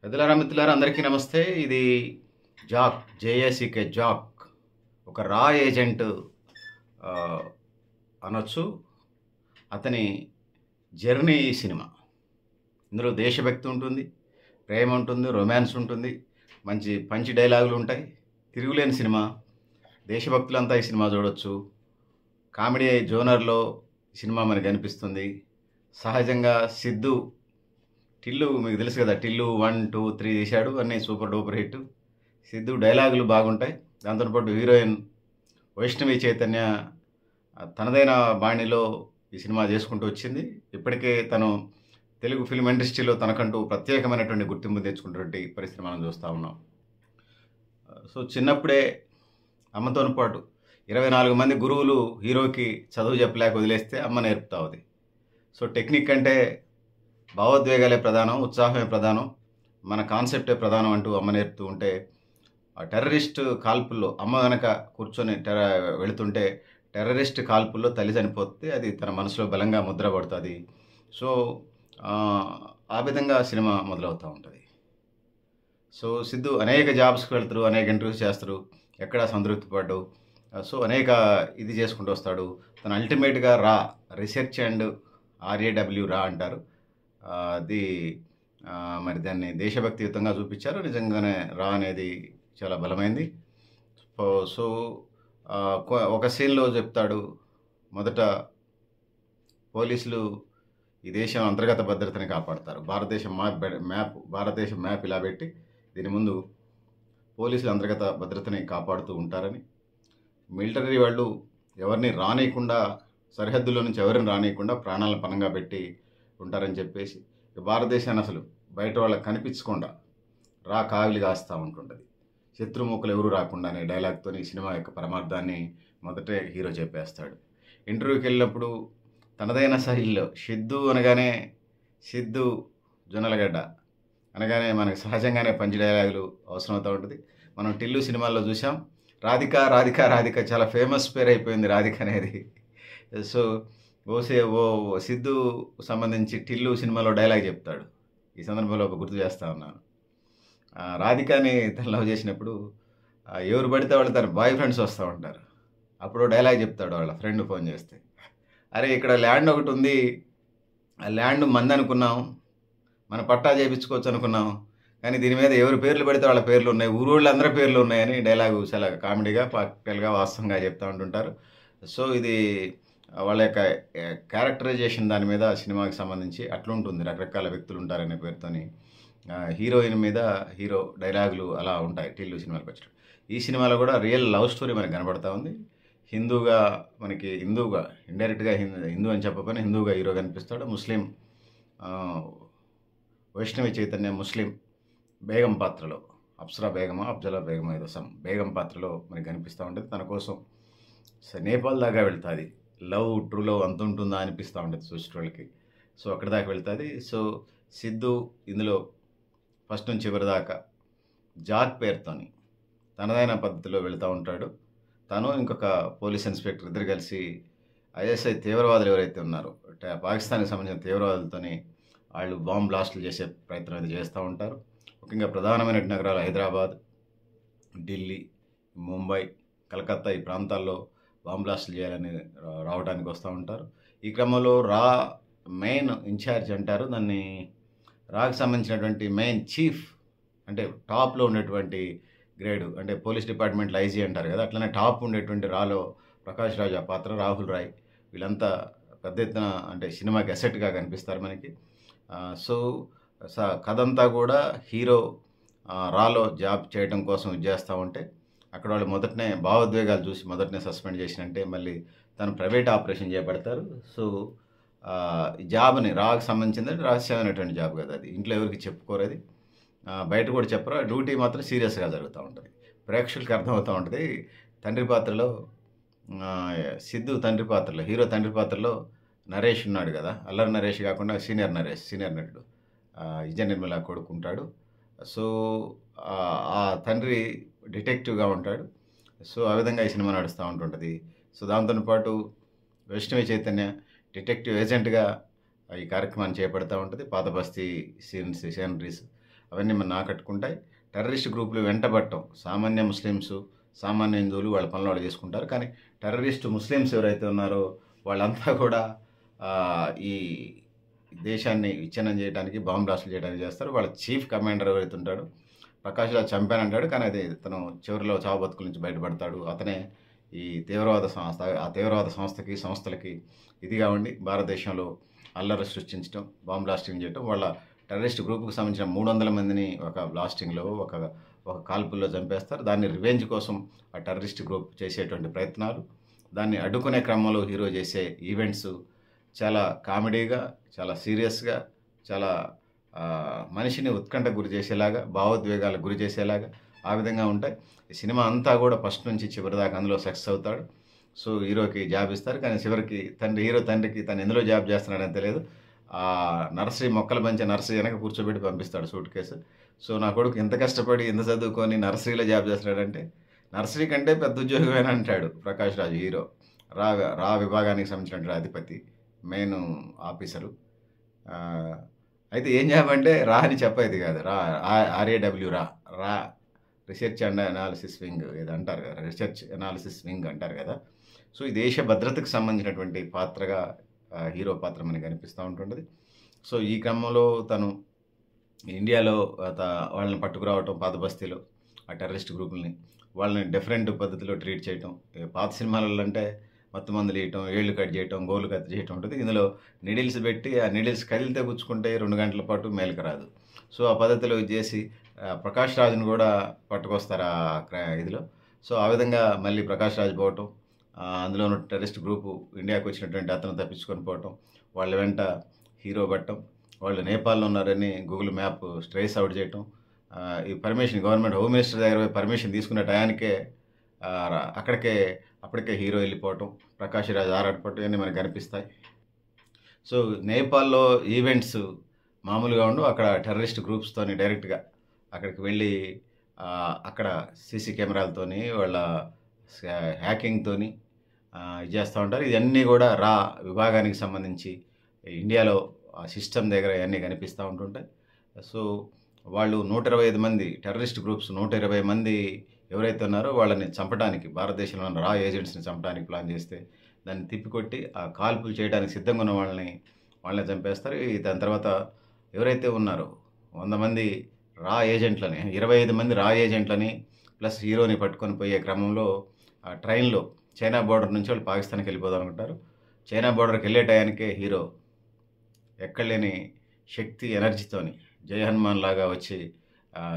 పెద్దలారా మిత్రులారా అందరికీ నమస్తే. ఇది జాక్ జేఏసీకే జాక్ ఒక రా ఏజెంట్ అనొచ్చు. అతని జర్నీ ఈ సినిమా. ఇందులో దేశభక్తి ఉంటుంది, ప్రేమ ఉంటుంది, రొమాన్స్ ఉంటుంది, మంచి పంచి డైలాగులు ఉంటాయి. తిరుగులేని సినిమా. దేశభక్తులంతా ఈ సినిమా చూడొచ్చు. కామెడీ జోనర్లో ఈ సినిమా మనకు కనిపిస్తుంది. సహజంగా సిద్ధు టిల్లు మీకు తెలుసు కదా, టిల్లు 1, 2, 3 తీశాడు, అన్నీ సూపర్ డూపర్ హిట్. సిద్ధు డైలాగులు బాగుంటాయి. దాంతోపాటు హీరోయిన్ వైష్ణవి చైతన్య తనదైన బాణిలో ఈ సినిమా చేసుకుంటూ వచ్చింది. ఇప్పటికే తను తెలుగు ఫిల్మ్ ఇండస్ట్రీలో తనకంటూ ప్రత్యేకమైనటువంటి గుర్తింపు తెచ్చుకున్నటువంటి పరిస్థితి మనం చూస్తూ ఉన్నాం. సో చిన్నప్పుడే అమ్మతో పాటు 24 మంది గురువులు హీరోకి చదువు చెప్పలేక వదిలేస్తే అమ్మ నేర్పుతా ఉంది. సో టెక్నిక్ అంటే భావోద్వేగాలే ప్రధానం, ఉత్సాహమే ప్రధానం, మన కాన్సెప్టే ప్రధానం అంటూ అమ్మ నేర్పుతూ ఉంటే, ఆ టెర్రరిస్ట్ కాల్పుల్లో అమ్మ వెనక కూర్చొని వెళుతుంటే టెర్రరిస్ట్ కాల్పుల్లో తల్లి చనిపోతే అది తన మనసులో బలంగా ముద్ర పడుతుంది. సో ఆ విధంగా సినిమా మొదలవుతూ ఉంటుంది. సో సిద్ధు అనేక జాబ్స్కి వెళ్తారు, అనేక ఇంటర్వ్యూస్ చేస్తారు, ఎక్కడా సంతృప్తి పడ్డు. సో అనేక ఇది చేసుకుంటూ వస్తాడు. తను అల్టిమేట్గా రీసెర్చ్ అండ్ RAW అంటారు. అది మరి దాన్ని దేశభక్తియుతంగా చూపించారు. నిజంగానే అనేది చాలా బలమైంది. సో ఒక సీన్లో చెప్తాడు, మొదట పోలీసులు ఈ దేశం అంతర్గత భద్రతని కాపాడతారు. భారతదేశం మ్యాప్ ఇలా పెట్టి దీని ముందు పోలీసులు అంతర్గత భద్రతని కాపాడుతూ ఉంటారని, మిలిటరీ వాళ్ళు ఎవరిని రానియకుండా, సరిహద్దులో నుంచి ఎవరిని రానియకుండా ప్రాణాలను పణంగా పెట్టి ఉంటారని చెప్పేసి, భారతదేశాన్ని అసలు బయట వాళ్ళకి కనిపించకుండా కావిలి కాస్తూ ఉంటుంటుంది. శత్రుముఖులు ఎవరు రాకుండా అనే డైలాగ్తో ఈ సినిమా యొక్క పరమార్థాన్ని మొదటే హీరో చెప్పేస్తాడు. ఇంటర్వ్యూకి వెళ్ళినప్పుడు తనదైన శైలిలో సిద్ధు జొన్నలగడ్డ అనగానే మనకు సహజంగానే పంచి డైలాగులు అవసరమవుతూ ఉంటుంది. మనం టిల్లు సినిమాల్లో చూసాం. రాధిక చాలా ఫేమస్ పేరు అయిపోయింది రాధిక అనేది. సో సిద్ధు సంబంధించి టిల్లు సినిమాలో డైలాగ్ చెప్తాడు. ఈ సందర్భంలో ఒక గుర్తు చేస్తూ ఉన్నాను. రాధికాని తను లవ్ చేసినప్పుడు ఎవరు పడితే వాళ్ళు తన బాయ్ ఫ్రెండ్స్ వస్తూ ఉంటారు. అప్పుడు డైలాగ్ చెప్తాడు వాళ్ళ ఫ్రెండ్ ఫోన్ చేస్తే, అరే ఇక్కడ ల్యాండ్ ఒకటి ఉంది, ఆ ల్యాండ్ మంది అనుకున్నాం, మన పట్టా చేయించుకోవచ్చు అనుకున్నాం, కానీ దీని మీద ఎవరి పేర్లు పడితే వాళ్ళ పేర్లు ఉన్నాయి, ఊరోళ్ళు అందరి పేర్లు ఉన్నాయని డైలాగు చాలా కామెడీగా ప్రాక్టికల్గా వాస్తవంగా చెప్తూ ఉంటుంటారు. సో ఇది వాళ్ళ యొక్క క్యారెక్టరైజేషన్ దాని మీద సినిమాకి సంబంధించి అట్లుంటుంది. రకరకాల వ్యక్తులు ఉంటారనే పేరుతోని హీరోయిన్ మీద హీరో డైలాగులు అలా ఉంటాయి టిల్లు సినిమాకి వచ్చాడు. ఈ సినిమాలో కూడా రియల్ లవ్ స్టోరీ మనకు కనబడతా ఉంది. హిందూగా ఇండైరెక్ట్గా హిందూ అని చెప్పకపోయినా హిందూగా హీరో కనిపిస్తాడు. ముస్లిం వైష్ణవి చైతన్య ముస్లిం బేగం పాత్రలో, అప్సరా బేగమా అఫ్జలా బేగమా ఏదో బేగం పాత్రలో మనకి కనిపిస్తూ ఉంటుంది. తన కోసం నేపాల్ దాకా వెళ్తుంది. ట్రూ లవ్ అంత ఉంటుందా అనిపిస్తూ ఉంటుంది చూసేటోళ్ళకి. సో అక్కడి దాకా వెళ్తుంది. సో సిద్ధు ఇందులో ఫస్ట్ నుంచి చివరి దాకా జాక్ పేరుతోని తనదైన పద్ధతిలో వెళ్తూ ఉంటాడు. తను ఇంకొక పోలీస్ ఇన్స్పెక్టర్ ఇద్దరు కలిసి ISI తీవ్రవాదులు ఎవరైతే ఉన్నారో పాకిస్తాన్కి సంబంధించిన తీవ్రవాదులతోని వాళ్ళు బాంబ్ బ్లాస్టులు చేసే ప్రయత్నం అయితే చేస్తూ ఉంటారు. ముఖ్యంగా ప్రధానమైన నగరాలు హైదరాబాద్, ఢిల్లీ, ముంబై, కలకత్తా ఈ ప్రాంతాల్లో బాంబ్ బ్లాస్టులు చేయాలని రావడానికి వస్తూ ఉంటారు. ఈ క్రమంలో మెయిన్ ఇన్ఛార్జ్ అంటారు దాన్ని, రాకి సంబంధించినటువంటి మెయిన్ చీఫ్ అంటే టాప్లో ఉండేటువంటి గ్రేడు, అంటే పోలీస్ డిపార్ట్మెంట్లో IG అంటారు కదా, అట్లనే టాప్ ఉండేటువంటి రాలో ప్రకాష్ రాజ్ ఆ పాత్ర, రాహుల్ రాయ్, వీళ్ళంతా పెద్ద ఎత్తున అంటే సినిమాకి అసెట్గా కనిపిస్తారు మనకి. సో కథ అంతా కూడా హీరో రాలో జాబ్ చేయడం కోసం ఇది చేస్తూ ఉంటే అక్కడ వాళ్ళు మొదటనే భావోద్వేగాలు చూసి మొదటనే సస్పెండ్ చేసినంటే మళ్ళీ తను ప్రైవేట్ ఆపరేషన్ చేపడతారు. సో ఈ జాబ్ని రాకు సంబంధించింది రహస్యమైనటువంటి జాబ్ కదా, అది ఇంట్లో ఎవరికి చెప్పుకోరు, అది బయట కూడా చెప్పరు. డ్యూటీ మాత్రం సీరియస్గా జరుగుతూ ఉంటుంది. ప్రేక్షకులకి అర్థమవుతూ ఉంటుంది. తండ్రి పాత్రలో సిద్ధు తండ్రి పాత్రలో, హీరో తండ్రి పాత్రలో నరేష్ ఉన్నాడు కదా, అల్లరి నరేష్ కాకుండా సీనియర్ నటుడు విజయ నిర్మల కొడుకుంటాడు. సో ఆ తండ్రి డిటెక్టివ్గా ఉంటాడు. సో ఆ విధంగా ఈ సినిమా నడుస్తూ ఉంటుంటుంది. సో దాంతోపాటు వైష్ణవి చైతన్య డిటెక్టివ్ ఏజెంట్గా ఈ కార్యక్రమాన్ని చేపడుతూ ఉంటుంది. పాత బస్తీ సీనరీస్ అవన్నీ మన ఆకట్టుకుంటాయి. టెర్రరిస్ట్ గ్రూపులు వెంటబడటం, సామాన్య ముస్లిమ్స్, సామాన్య హిందువులు వాళ్ళ పనులు వాళ్ళు చేసుకుంటారు. కానీ టెర్రరిస్ట్ ముస్లిమ్స్ ఎవరైతే ఉన్నారో వాళ్ళంతా కూడా ఈ దేశాన్ని విచ్ఛిన్నం చేయడానికి, బాంబు బ్లాస్టులు చేయడానికి చేస్తారు. వాళ్ళ చీఫ్ కమాండర్ ఎవరైతే ఉంటాడో ప్రకాష్ రాజ్ చంపానంటాడు, కానీ అది తను చివరిలో చావు బతుకుల నుంచి బయటపడతాడు. అతనే ఈ తీవ్రవాద సంస్థ, ఆ తీవ్రవాద సంస్థలకి ఇదిగా ఉండి భారతదేశంలో అల్లరి సృష్టించడం, బాంబు బ్లాస్టింగ్ చేయడం. వాళ్ళ టెర్రరిస్ట్ గ్రూప్కి సంబంధించిన 300 మందిని ఒక బ్లాస్టింగ్లో, ఒక కాల్పుల్లో చంపేస్తారు. దాన్ని రివెంజ్ కోసం ఆ టెర్రరిస్ట్ గ్రూప్ చేసేటువంటి ప్రయత్నాలు, దాన్ని అడ్డుకునే క్రమంలో హీరో చేసే ఈవెంట్స్ చాలా కామెడీగా, చాలా సీరియస్గా, చాలా మనిషిని ఉత్కంఠకు గురి చేసేలాగా, భావోద్వేగాలకు గురి చేసేలాగా ఆ విధంగా ఉంటాయి. ఈ సినిమా అంతా కూడా ఫస్ట్ నుంచి చివరి దాకా అందులో సక్సెస్ అవుతాడు. సో హీరోకి జాబ్ ఇస్తారు, కానీ చివరికి హీరో తండ్రికి తను ఎందులో జాబ్ చేస్తున్నాడని తెలియదు. నర్సరీ మొక్కలు పెంచే నర్సరీ వెనక కూర్చోబెట్టి పంపిస్తాడు సూట్ కేసు. సో నా కొడుకు ఇంత కష్టపడి ఇంత చదువుకొని నర్సరీలో జాబ్ చేస్తున్నాడంటే నర్సరీ కంటే పెద్ద ఉద్యోగమేనా అంటాడు ప్రకాష్ రాజ్ హీరో. రా విభాగానికి సంబంధించినటువంటి అధిపతి, మెయిన్ ఆఫీసరు. అయితే ఏం జాబ్ అంటే రా అని చెప్పేది కాదు, RAW రా రీసెర్చ్ అండ్ అనాలిసిస్ వింగ్ ఇది అంటారు కదా, రీసెర్చ్ అనాలిసిస్ వింగ్ అంటారు కదా. సో ఈ దేశ భద్రతకు సంబంధించినటువంటి పాత్రగా హీరో పాత్ర మనకి కనిపిస్తూ ఉంటుంటుంది. సో ఈ క్రమంలో తను ఇండియాలో వాళ్ళని పట్టుకురావటం, పాత బస్తీలో ఆ టెర్రరిస్ట్ గ్రూపుల్ని వాళ్ళని డిఫరెంట్ పద్ధతిలో ట్రీట్ చేయటం. పాత సినిమాలలో అంటే మొత్తం మందులు వేయటం, ఏళ్ళు కట్ చేయటం, గోళ్ళు కట్ చేయటం ఉంటుంది. ఇందులో నీడిల్స్ పెట్టి ఆ నీడిల్స్ కదిలితే గుచ్చుకుంటే 2 గంటల పాటు మేలుకు రాదు. సో ఆ పద్ధతిలో చేసి ప్రకాష్ రాజ్ని కూడా పట్టుకొస్తారు ఇదిలో. సో ఆ విధంగా మళ్ళీ ప్రకాష్ రాజ్ పోవటం, అందులో ఉన్న టెర్రరిస్ట్ గ్రూపు ఇండియాకు వచ్చినటువంటి అతను తప్పించుకొని పోవటం, వాళ్ళ వెంట హీరో పట్టడం, వాళ్ళు నేపాల్లో ఉన్నారని గూగుల్ మ్యాప్ ట్రేస్ అవుట్ చేయటం, ఈ పర్మిషన్ గవర్నమెంట్ హోమ్ మినిస్టర్ దగ్గర పర్మిషన్ తీసుకునే టయానికే అప్పటికే హీరో వెళ్ళిపోవటం, ప్రకాష్ రాజ్ ఆరాటపడటం ఇవన్నీ మనకు కనిపిస్తాయి. సో నేపాల్లో ఈవెంట్స్ మామూలుగా ఉండు, అక్కడ టెర్రరిస్ట్ గ్రూప్స్తోని డైరెక్ట్గా అక్కడికి వెళ్ళి అక్కడ సీసీ కెమెరాలతోని వాళ్ళ హ్యాకింగ్తోని ఇది చేస్తూ ఉంటారు. ఇవన్నీ కూడా రా విభాగానికి సంబంధించి ఇండియాలో ఆ సిస్టమ్ దగ్గర ఇవన్నీ కనిపిస్తూ ఉంటుంటాయి. సో వాళ్ళు 125 మంది టెర్రరిస్ట్ గ్రూప్స్, 120 మంది ఎవరైతే ఉన్నారో వాళ్ళని చంపడానికి, భారతదేశంలో ఉన్న రా ఏజెంట్స్ని చంపడానికి ప్లాన్ చేస్తే దాన్ని తిప్పికొట్టి ఆ కాల్పులు చేయడానికి సిద్ధంగా ఉన్న వాళ్ళని చంపేస్తారు. దాని తర్వాత ఎవరైతే ఉన్నారో 100 మంది రా ఏజెంట్లని, 25 మంది రా ఏజెంట్లని ప్లస్ హీరోని పట్టుకొని పోయే క్రమంలో ఆ ట్రైన్లో చైనా బోర్డర్ నుంచి వాళ్ళు పాకిస్తాన్కి వెళ్ళిపోదాం అనుకుంటారు. చైనా బోర్డర్కి వెళ్ళే టయానికే హీరో ఎక్కడలేని శక్తి, ఎనర్జీతోని జై హనుమాన్ లాగా వచ్చి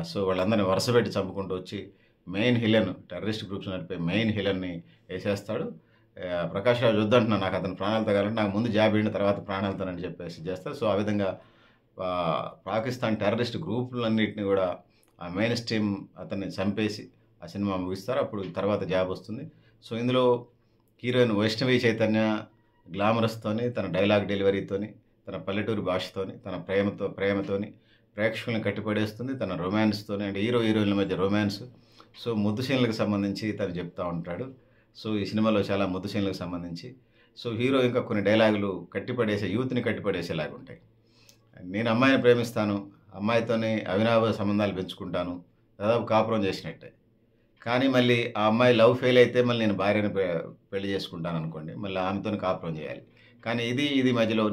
సో వాళ్ళందరినీ వరుసపెట్టి చంపుకుంటూ వచ్చి మెయిన్ హిలన్, టెర్రరిస్ట్ గ్రూప్స్ నడిపే మెయిన్ హిలన్ని వేసేస్తాడు. ప్రకాష్ రాజ్ వద్దంటున్నా, నాకు అతను ప్రాణాలు తగాలంటే నాకు ముందు జాబ్ అయిన తర్వాత ప్రాణాలతోనని చెప్పేసి చేస్తారు. సో ఆ విధంగా పాకిస్తాన్ టెర్రరిస్ట్ గ్రూపులన్నింటినీ కూడా ఆ మెయిన్ స్ట్రీమ్ అతన్ని చంపేసి ఆ సినిమా ముగిస్తారు. అప్పుడు తర్వాత జాబ్ వస్తుంది. సో ఇందులో హీరోయిన్ వైష్ణవి చైతన్య గ్లామరస్తోని, తన డైలాగ్ డెలివరీతోని, తన పల్లెటూరు భాషతోని, తన ప్రేమతోని ప్రేక్షకులను కట్టిపడేస్తుంది. తన రొమాన్స్తోని, అంటే హీరోయిన్ల మధ్య రొమాన్స్. సో ముద్దు సీన్లకు సంబంధించి తను చెప్తూ ఉంటాడు. సో ఈ సినిమాలో చాలా ముద్దు సీన్లకు సంబంధించి సో హీరో ఇంకా కొన్ని డైలాగులు యూత్ని కట్టిపడేసేలాగా ఉంటాయి. నేను అమ్మాయిని ప్రేమిస్తాను, అమ్మాయితోనే అవినాభ సంబంధాలు పెంచుకుంటాను, దాదాపు కాపురం చేసినట్టే. కానీ మళ్ళీ ఆ అమ్మాయి లవ్ ఫెయిల్ అయితే మళ్ళీ నేను భార్యని పెళ్లి చేసుకుంటాను అనుకోండి, మళ్ళీ ఆమెతోనే కాపురం చేయాలి. కానీ ఇది మధ్యలో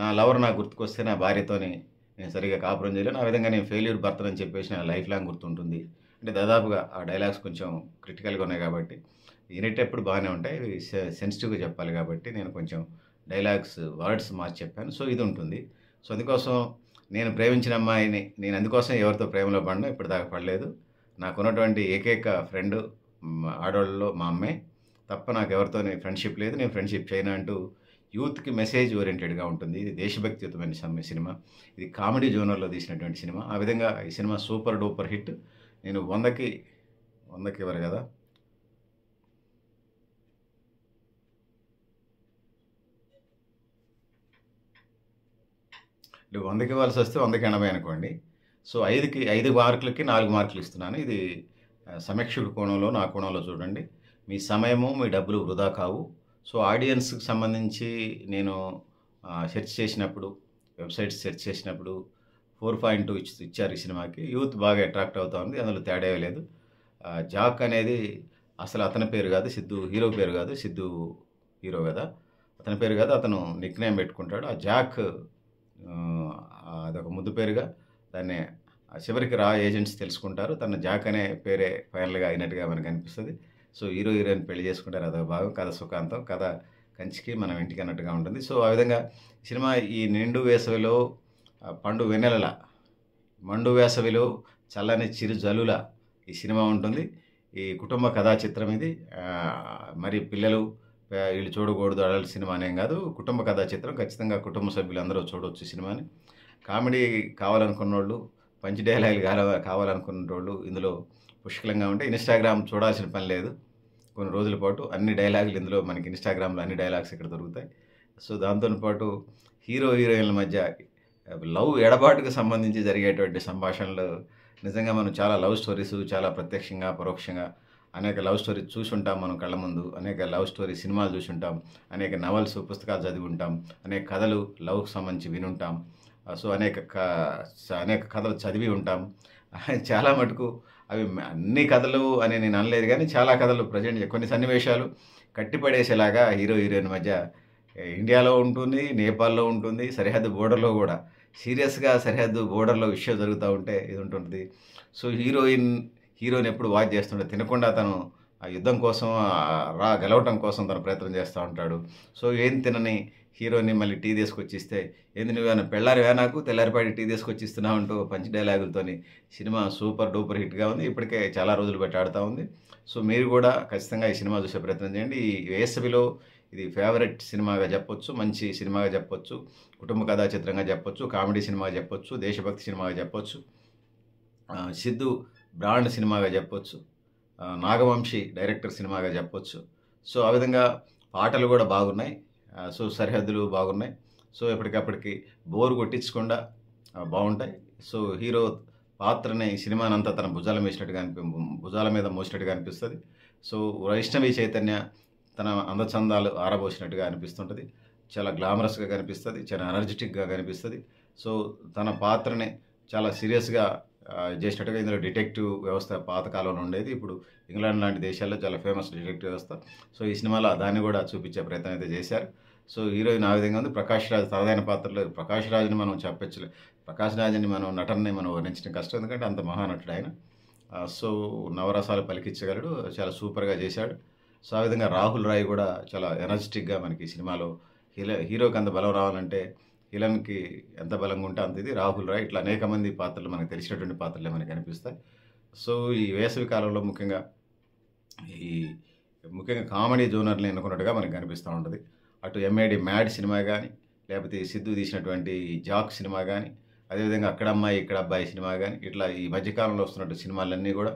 నా లవర్ నాకు గుర్తుకొస్తే నా భార్యతోని నేను సరిగ్గా కాపురం చేయలేను, ఆ విధంగా నేను ఫెయిల్యూర్ భర్తనని చెప్పేసి నా లైఫ్ లాంగ్ గుర్తుంటుంది. అంటే దాదాపుగా ఆ డైలాగ్స్ కొంచెం క్రిటికల్గా ఉన్నాయి కాబట్టి వినేటప్పుడు బాగానే ఉంటాయి, సెన్సిటివ్గా చెప్పాలి కాబట్టి నేను కొంచెం డైలాగ్స్ వర్డ్స్ మార్చి చెప్పాను. సో ఇది ఉంటుంది. సో అందుకోసం నేను ప్రేమించిన అమ్మాయిని నేను అందుకోసం ఎవరితో ప్రేమలో పడినా ఇప్పటిదాకా పడలేదు. నాకున్నటువంటి ఏకైక ఫ్రెండ్ ఆడవాళ్ళలో మా అమ్మాయి తప్ప నాకు ఎవరితో ఫ్రెండ్షిప్ లేదు, నేను ఫ్రెండ్షిప్ చేయను అంటూ యూత్కి మెసేజ్ ఓరియంటెడ్గా ఉంటుంది. ఇది దేశభక్తియుతమైన సినిమా, ఇది కామెడీ జోనర్లో తీసినటువంటి సినిమా. ఆ విధంగా ఈ సినిమా సూపర్ డూపర్ హిట్. నేను 100కి ఇవ్వరు కదా, అంటే 100కి ఇవ్వాల్సి వస్తే 100కి 80 అనుకోండి. సో 5 మార్కులకి 4 మార్కులు ఇస్తున్నాను. ఇది సమీక్షకుడి కోణంలో, నా కోణంలో చూడండి. మీ సమయము, మీ డబ్బులు వృధా కావు. సో ఆడియన్స్కి సంబంధించి నేను సెర్చ్ చేసినప్పుడు, వెబ్సైట్స్ సెర్చ్ చేసినప్పుడు 4.2 ఇచ్చారు ఈ సినిమాకి. యూత్ బాగా అట్రాక్ట్ అవుతా ఉంది. అందులో తేడా లేదు. జాక్ అనేది అసలు అతని పేరు కాదు, సిద్ధు హీరో పేరు కాదు. సిద్ధు హీరో కదా, అతని పేరు కాదు. అతను నిక్ నేమ్ పెట్టుకుంటాడు. ఆ జాక్ అదొక ముద్దు పేరుగా దాన్ని చివరికి రా ఏజెంట్స్ తెలుసుకుంటారు. తన జాక్ అనే పేరే ఫైనల్గా అయినట్టుగా మనకు అనిపిస్తుంది. సో హీరో హీరోయిన్ పెళ్లి చేసుకుంటారు. అదొక భాగం. కథ సుఖాంతం, కథ కంచికి మనం ఇంటికి అన్నట్టుగా ఉంటుంది. సో ఆ విధంగా సినిమా ఈ నిండు వేసవిలో పండు వెన్నెలల మండు వేసవిలో చల్లని చిరు జలుల ఈ సినిమా ఉంటుంది. ఈ కుటుంబ కథా చిత్రం ఇది. మరి పిల్లలు వీళ్ళు చూడకూడదు అడల్ట్ సినిమా అనేం కాదు. కుటుంబ కథా చిత్రం. ఖచ్చితంగా కుటుంబ సభ్యులు అందరూ చూడవచ్చు సినిమాని. కామెడీ కావాలనుకున్నోళ్ళు, పంచ్ డైలాగులు కావాలనుకున్నోళ్ళు ఇందులో పుష్కలంగా ఉంటాయి. ఇన్స్టాగ్రామ్ చూడాల్సిన పని లేదు. కొన్ని రోజుల పాటు అన్ని డైలాగులు ఇందులో మనకి ఇన్స్టాగ్రామ్లో అన్ని డైలాగ్స్ ఇక్కడ దొరుకుతాయి. సో దాంతో పాటు హీరో హీరోయిన్ల మధ్య లవ్ ఎడబాటుకు సంబంధించి జరిగేటువంటి సంభాషణలు నిజంగా మనం చాలా లవ్ స్టోరీస్ చాలా ప్రత్యక్షంగా పరోక్షంగా అనేక లవ్ స్టోరీస్ చూసి ఉంటాం. మనం కళ్ళ ముందు అనేక లవ్ స్టోరీ సినిమాలు చూసి ఉంటాం, అనేక నవల్స్ పుస్తకాలు చదివి ఉంటాం, అనేక కథలు లవ్కి సంబంధించి వినుంటాం. సో అనేక కథలు చదివి ఉంటాం. చాలా మటుకు అవి అన్ని కథలు అని నేను అనలేదు, కానీ చాలా కథలు ప్రజెంట్ కొన్ని సన్నివేశాలు కట్టిపడేసేలాగా హీరో హీరోయిన్ మధ్య ఇండియాలో ఉంటుంది, నేపాల్లో ఉంటుంది, సరిహద్దు బోర్డర్లో కూడా సీరియస్గా సరిహద్దు బోర్డర్లో విషయం జరుగుతూ ఉంటే ఇది ఉంటుంది. సో హీరోని ఎప్పుడు వాచ్ చేస్తుంటే తినకుండా తను ఆ యుద్ధం కోసం గెలవటం కోసం తను ప్రయత్నం చేస్తూ ఉంటాడు. సో ఏం తినని హీరోని మళ్ళీ టీ తీసుకొచ్చి ఇస్తే, ఏంది నువ్వేనా పెళ్ళారివా నాకు తెల్లారిపాటి టీ తీసుకొచ్చి ఇస్తున్నావు అంటూ పంచ్ డైలాగులతోని సినిమా సూపర్ డూపర్ హిట్గా ఉంది. ఇప్పటికే చాలా రోజులు బట్టి ఆడుతూ ఉంది. సో మీరు కూడా ఖచ్చితంగా ఈ సినిమా చూసే ప్రయత్నం చేయండి. ఈ వేసవిలో ఇది ఫేవరెట్ సినిమాగా చెప్పొచ్చు, మంచి సినిమాగా చెప్పొచ్చు, కుటుంబ కథా చిత్రంగా చెప్పొచ్చు, కామెడీ సినిమాగా చెప్పొచ్చు, దేశభక్తి సినిమాగా చెప్పొచ్చు, సిద్ధు బ్రాండ్ సినిమాగా చెప్పొచ్చు, నాగవంశీ డైరెక్టర్ సినిమాగా చెప్పొచ్చు. సో ఆ విధంగా పాటలు కూడా బాగున్నాయి. సో సరిహద్దులు బాగున్నాయి. సో ఎప్పటికప్పటికి బోరు కొట్టించకుండా బాగుంటాయి. సో హీరో పాత్రని సినిమానంతా తన భుజాల మీద మోసినట్టుగా అనిపిస్తుంది. సో వైష్ణవి చైతన్య తన అందచందాలు ఆరబోసినట్టుగా అనిపిస్తుంటుంది. చాలా గ్లామరస్గా కనిపిస్తుంది, చాలా ఎనర్జెటిక్గా కనిపిస్తుంది. సో తన పాత్రని చాలా సీరియస్గా చేసినట్టుగా ఇందులో డిటెక్టివ్ వ్యవస్థ పాతకాలంలో ఉండేది. ఇప్పుడు ఇంగ్లాండ్ లాంటి దేశాల్లో చాలా ఫేమస్ డిటెక్టివ్ వ్యవస్థ. సో ఈ సినిమాలో దాన్ని కూడా చూపించే ప్రయత్నం అయితే చేశారు. సో హీరోయిన్ ఆ విధంగా ఉంది. ప్రకాష్ రాజ్ తనదైన పాత్రలో ప్రకాష్ రాజ్ని మనం చెప్పచ్చు. ప్రకాష్ రాజ్ని నటనని మనం వర్ణించడం కష్టం, ఎందుకంటే అంత మహానటుడు ఆయన. సో నవరసాలు పలికించగలడు, చాలా సూపర్గా చేశాడు. సో ఆ విధంగా రాహుల్ రాయ్ కూడా చాలా ఎనర్జెటిక్గా మనకి సినిమాలో హీరోకి అంత బలం రావాలంటే విలన్కి ఎంత బలంగా ఉంటే అంత ఇది. రాహుల్ రాయ్ ఇట్లా అనేక మంది పాత్రలు మనకు తెలిసినటువంటి పాత్రలే మనకు కనిపిస్తాయి. సో ఈ వేసవి కాలంలో ముఖ్యంగా కామెడీ జోనర్ని ఎన్నుకున్నట్టుగా మనకు కనిపిస్తూ ఉంటుంది. అటు ఎంఏడి మ్యాడ్ సినిమా కానీ, లేకపోతే సిద్ధు తీసినటువంటి జాక్ సినిమా కానీ, అదేవిధంగా అక్కడ అమ్మాయి ఇక్కడ అబ్బాయి సినిమా కానీ, ఇట్లా ఈ మధ్యకాలంలో వస్తున్నట్టు సినిమాలన్నీ కూడా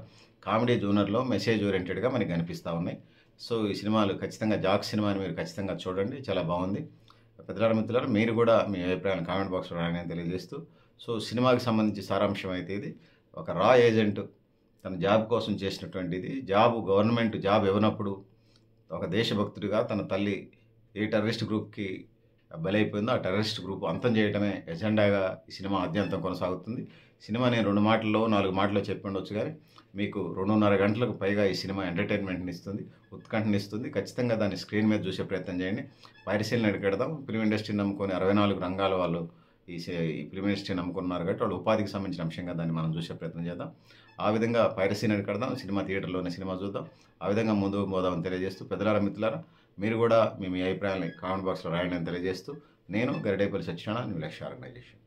కామెడీ జోనర్లో మెసేజ్ ఓరియంటెడ్గా మనకి కనిపిస్తూ ఉన్నాయి. సో ఈ సినిమాలు ఖచ్చితంగా జాక్ సినిమాని మీరు ఖచ్చితంగా చూడండి, చాలా బాగుంది. పెద్దల మిత్రులారా మీరు కూడా మీ అభిప్రాయాన్ని కామెంట్ బాక్స్లో రాయని తెలియజేస్తూ, సో సినిమాకి సంబంధించి సారాంశం అయితే ఇది. ఒక రా ఏజెంట్ తన జాబ్ కోసం చేసినటువంటిది. గవర్నమెంట్ జాబ్ ఇవ్వనప్పుడు ఒక దేశభక్తుడిగా తన తల్లి ఏ టెర్రరిస్ట్ గ్రూప్కి బలైపోయిందో ఆ టెర్రరిస్ట్ గ్రూప్ అంతం చేయడమే ఎజెండాగా ఈ సినిమా ఆద్యంతం కొనసాగుతుంది. సినిమా నేను 2 మాటల్లో 4 మాటల్లో చెప్పి ఉండొచ్చు, కానీ మీకు 2.5 గంటలకు పైగా ఈ సినిమా ఎంటర్టైన్మెంట్ని ఇస్తుంది, ఉత్కంఠని ఇస్తుంది. ఖచ్చితంగా దాన్ని స్క్రీన్ మీద చూసే ప్రయత్నం చేయండి. పైరసీలను ఎడకెడదాం. ఫిల్మ్ ఇండస్ట్రీని నమ్ముకొని 64 రంగాల వాళ్ళు ఈ ఫిల్మ్ ఇండస్ట్రీని నమ్ముకున్నారు కాబట్టి వాళ్ళు ఉపాధికి సంబంధించిన అంశంగా దాన్ని మనం చూసే ప్రయత్నం చేద్దాం. ఆ విధంగా పైరసీని ఎడకెడదాం, సినిమా థియేటర్లోనే సినిమా చూద్దాం. ఆ విధంగా ముందుకు పోదామని తెలియజేస్తూ, పెద్దలారా మిత్రులారా మీరు కూడా మీ అభిప్రాయాన్ని కామెంట్ బాక్స్లో రాయండి అని తెలియజేస్తూ, నేను గరిడేపల్లి సత్యనారాయణ, న్యూ లక్ష్య ఆర్గనైజేషన్.